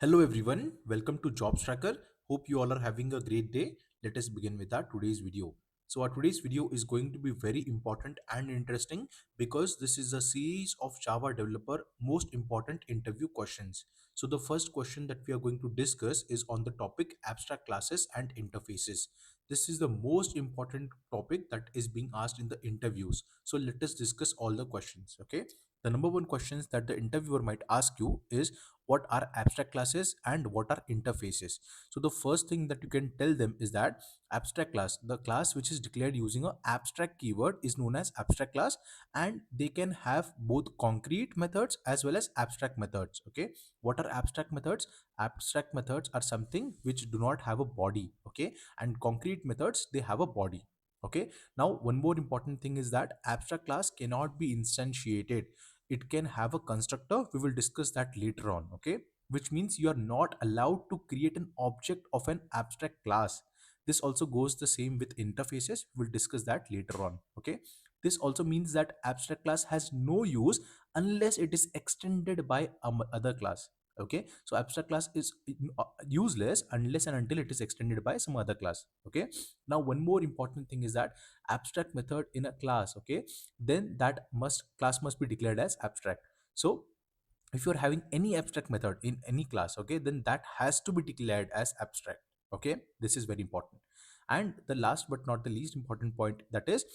Hello everyone, welcome to Jobs Tracker. Hope you all are having a great day. Let us begin with our today's video. So our today's video is going to be very important and interesting because this is a series of Java developer most important interview questions. So the first question that we are going to discuss is on the topic abstract classes and interfaces. This is the most important topic that is being asked in the interviews. So let us discuss all the questions. Okay. The number one questions that the interviewer might ask you is what are abstract classes and what are interfaces. So the first thing that you can tell them is that abstract class, the class which is declared using a abstract keyword, is known as abstract class, and they can have both concrete methods as well as abstract methods. Okay, what are abstract methods? Abstract methods are something which do not have a body. Okay, and concrete methods, they have a body. Okay, now one more important thing is that abstract class cannot be instantiated. It can have a constructor. We will discuss that later on. Okay, which means you are not allowed to create an object of an abstract class. This also goes the same with interfaces. We'll discuss that later on. Okay, this also means that abstract class has no use unless it is extended by other class. Okay, so abstract class is useless unless and until it is extended by some other class. Okay, now one more important thing is that abstract method in a class, okay, then that must class must be declared as abstract. So if you're having any abstract method in any class, okay, then that has to be declared as abstract. Okay, this is very important. And the last but not the least important point, that is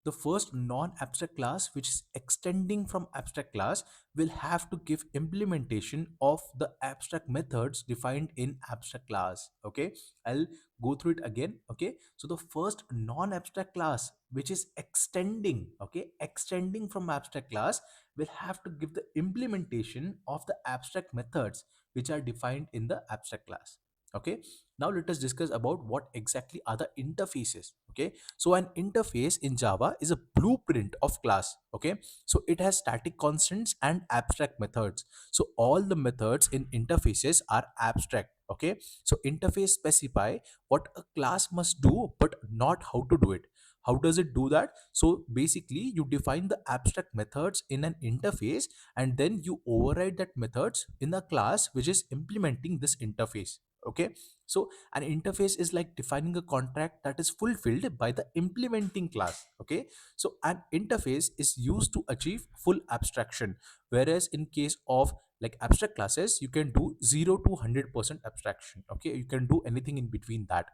the first non-abstract class which is extending from abstract class will have to give implementation of the abstract methods defined in abstract class. Okay, I'll go through it again. Okay, so the first non-abstract class which is extending, okay, extending from abstract class will have to give the implementation of the abstract methods which are defined in the abstract class. Okay, now let us discuss about what exactly are the interfaces. Okay, so an interface in Java is a blueprint of class. Okay, so it has static constants and abstract methods. So all the methods in interfaces are abstract. Okay, so interface specify what a class must do but not how to do it. How does it do that? So basically you define the abstract methods in an interface, and then you override that methods in a class which is implementing this interface. Okay, so an interface is like defining a contract that is fulfilled by the implementing class. Okay, so an interface is used to achieve full abstraction, whereas in case of like abstract classes you can do 0 to 100% abstraction. Okay, you can do anything in between that.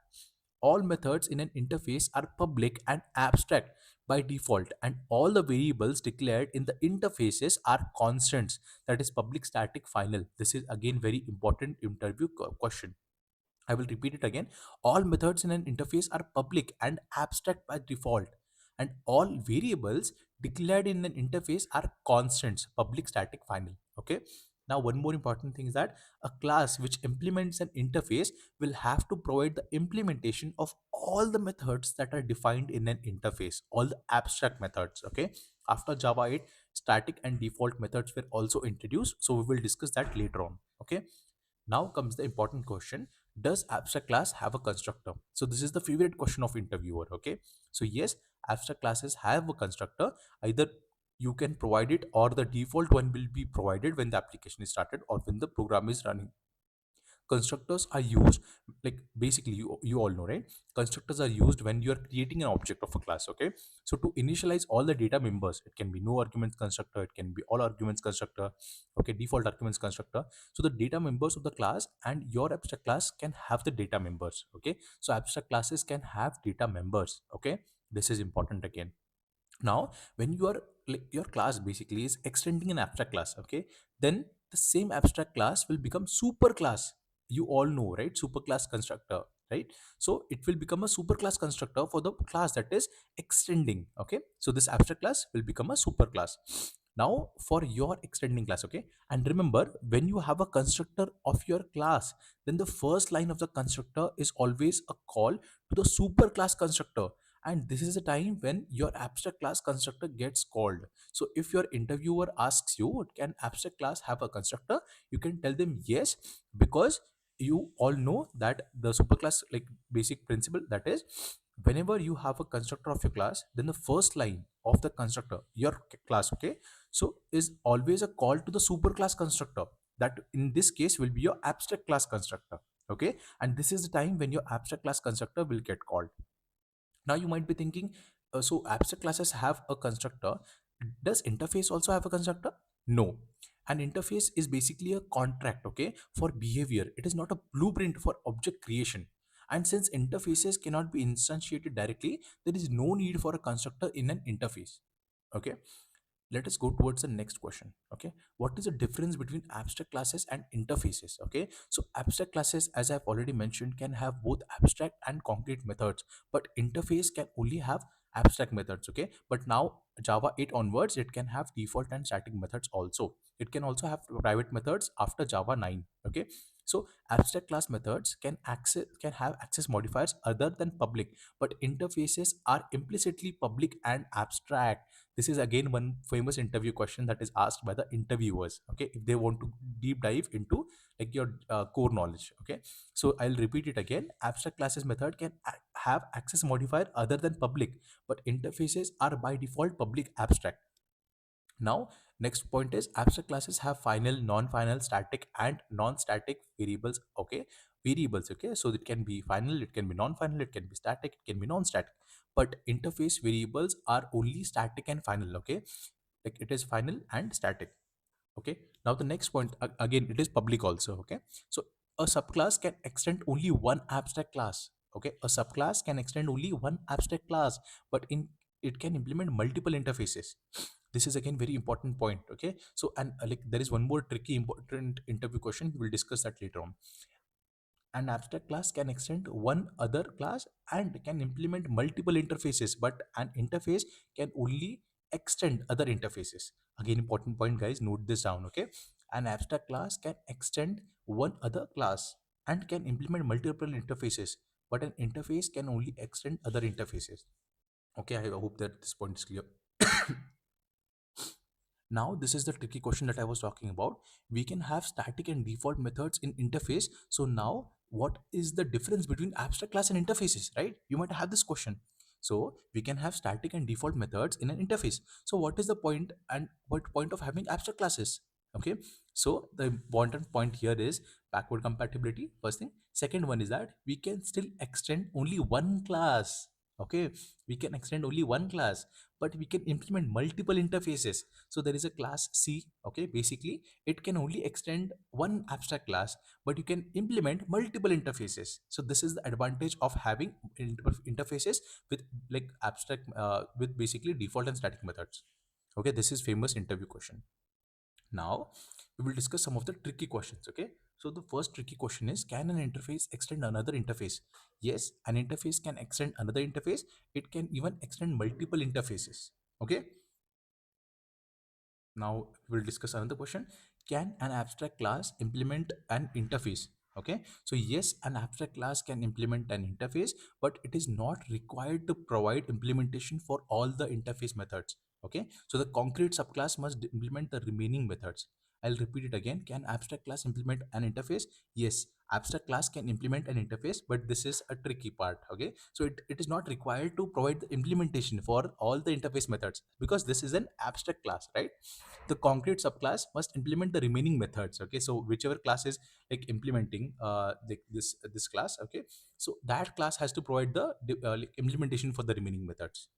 All methods in an interface are public and abstract by default, and all the variables declared in the interfaces are constants, that is public, static, final. This is again very important interview question. I will repeat it again. All methods in an interface are public and abstract by default, and all variables declared in an interface are constants, public, static, final. Okay. Now, one more important thing is that a class which implements an interface will have to provide the implementation of all the methods that are defined in an interface, all the abstract methods. Okay. After Java 8, static and default methods were also introduced. So we will discuss that later on. Okay. Now comes the important question. Does abstract class have a constructor? So this is the favorite question of interviewer. Okay. So yes, abstract classes have a constructor. Either you can provide it, or the default one will be provided when the application is started or when the program is running. Constructors are used, like basically you all know, right? Constructors are used when you are creating an object of a class. Okay, so to initialize all the data members, it can be no arguments constructor, it can be all arguments constructor. Okay, default arguments constructor. So the data members of the class and your abstract class can have the data members. Okay, so abstract classes can have data members. Okay, this is important again. Now when you are like your class basically is extending an abstract class, okay, then the same abstract class will become super class. You all know, right? Super class constructor, right? So it will become a super class constructor for the class that is extending. Okay, so this abstract class will become a super class now for your extending class. Okay, and remember, when you have a constructor of your class, then the first line of the constructor is always a call to the super class constructor, and this is the time when your abstract class constructor gets called. So if your interviewer asks you, can abstract class have a constructor, you can tell them yes, because you all know that the superclass like basic principle, that is, whenever you have a constructor of your class, then the first line of the constructor your class, okay, so is always a call to the superclass constructor. That in this case will be your abstract class constructor. Okay, and this is the time when your abstract class constructor will get called. Now you might be thinking, so abstract classes have a constructor. Does interface also have a constructor? No. An interface is basically a contract, okay, for behavior. It is not a blueprint for object creation. And since interfaces cannot be instantiated directly, there is no need for a constructor in an interface. Okay, let us go towards the next question. Okay, what is the difference between abstract classes and interfaces? Okay, so abstract classes, as I've already mentioned, can have both abstract and concrete methods, but interface can only have abstract methods. Okay, but now Java 8 onwards, it can have default and static methods also. It can also have private methods after Java 9. Okay, so abstract class methods can have access modifiers other than public, but interfaces are implicitly public and abstract. This is again one famous interview question that is asked by the interviewers. Okay, if they want to deep dive into like your core knowledge. Okay, so I'll repeat it again. Abstract classes method can have access modifier other than public, but interfaces are by default public abstract. Now, next point is abstract classes have final, non-final, static, and non-static variables. Okay, variables. Okay, so it can be final, it can be non-final, it can be static, it can be non-static. But interface variables are only static and final. Okay, like it is final and static. Okay, now the next point, again it is public also. Okay, so a subclass can extend only one abstract class. Okay, a subclass can extend only one abstract class, but in it can implement multiple interfaces. This is again very important point. Okay, so and like there is one more tricky important interview question, we will discuss that later on. An abstract class can extend one other class and can implement multiple interfaces, but an interface can only extend other interfaces. Again, important point, guys, note this down. Okay, an abstract class can extend one other class and can implement multiple interfaces, but an interface can only extend other interfaces. Okay, I hope that this point is clear. Now, this is the tricky question that I was talking about. We can have static and default methods in interface. So now, what is the difference between abstract class and interfaces, right? You might have this question. So we can have static and default methods in an interface. So what is the point and what point of having abstract classes? Okay. So the important point here is backward compatibility. First thing. Second one is that we can still extend only one class. Okay. We can extend only one class, but we can implement multiple interfaces. So there is a class C. Okay, basically it can only extend one abstract class, but you can implement multiple interfaces. So this is the advantage of having interfaces with like abstract with basically default and static methods. Okay, this is famous interview question. Now we will discuss some of the tricky questions. Okay, so the first tricky question is, can an interface extend another interface? Yes, an interface can extend another interface. It can even extend multiple interfaces. Okay, now we'll discuss another question. Can an abstract class implement an interface? Okay, so yes, an abstract class can implement an interface, but it is not required to provide implementation for all the interface methods. Okay, so the concrete subclass must implement the remaining methods. I'll repeat it again. Can abstract class implement an interface? Yes, abstract class can implement an interface, but this is a tricky part. Okay, so it is not required to provide the implementation for all the interface methods because this is an abstract class, right? The concrete subclass must implement the remaining methods. Okay, so whichever class is like implementing this class. Okay, so that class has to provide the like implementation for the remaining methods.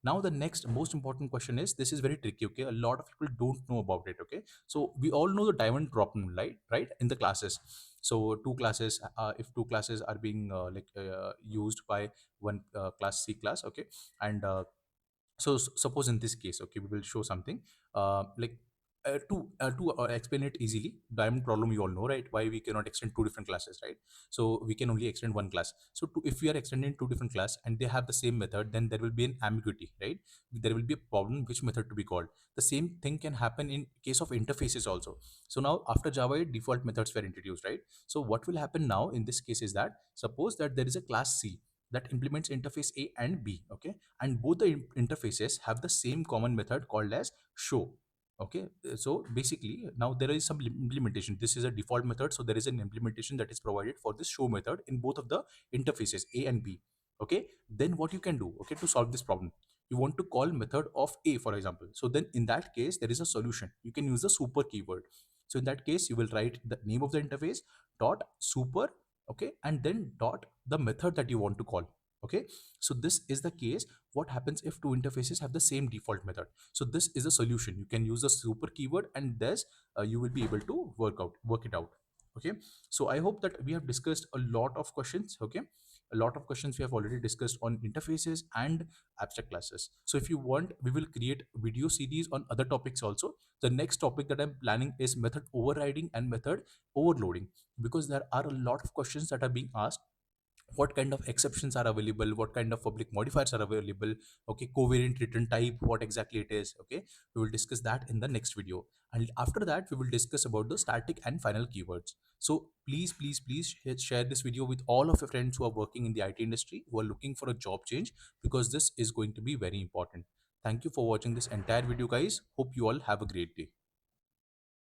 Now the next most important question is, this is very tricky. Okay, a lot of people don't know about it. Okay, so we all know the diamond problem, right in the classes. So two classes, if two classes are being used by one class, C class. Okay, and so suppose in this case, okay, we will show something like to explain it easily. Diamond problem, you all know, right? Why we cannot extend two different classes, right? So we can only extend one class. So if we are extending two different class and they have the same method, then there will be an ambiguity, right? There will be a problem which method to be called. The same thing can happen in case of interfaces also. So now after Java 8, default methods were introduced, right? So what will happen now in this case is that, suppose that there is a class C that implements interface A and B. Okay, and both the interfaces have the same common method called as show. Okay, so basically now there is some implementation. This is a default method, so there is an implementation that is provided for this show method in both of the interfaces A and B. Okay, then what you can do, okay, to solve this problem, you want to call method of A, for example. So then in that case there is a solution. You can use the super keyword. So in that case, you will write the name of the interface dot super, okay, and then dot the method that you want to call. Okay, so this is the case. What happens if two interfaces have the same default method? So this is a solution. You can use the super keyword, and thus you will be able to work it out. Okay, so I hope that we have discussed a lot of questions. Okay, a lot of questions we have already discussed on interfaces and abstract classes. So if you want, we will create video series on other topics also. The next topic that I'm planning is method overriding and method overloading, because there are a lot of questions that are being asked. What kind of exceptions are available, what kind of public modifiers are available, okay, covariant return type, what exactly it is. Okay, we will discuss that in the next video, and after that we will discuss about the static and final keywords. So please share this video with all of your friends who are working in the IT industry, who are looking for a job change, because this is going to be very important. Thank you for watching this entire video, guys. Hope you all have a great day.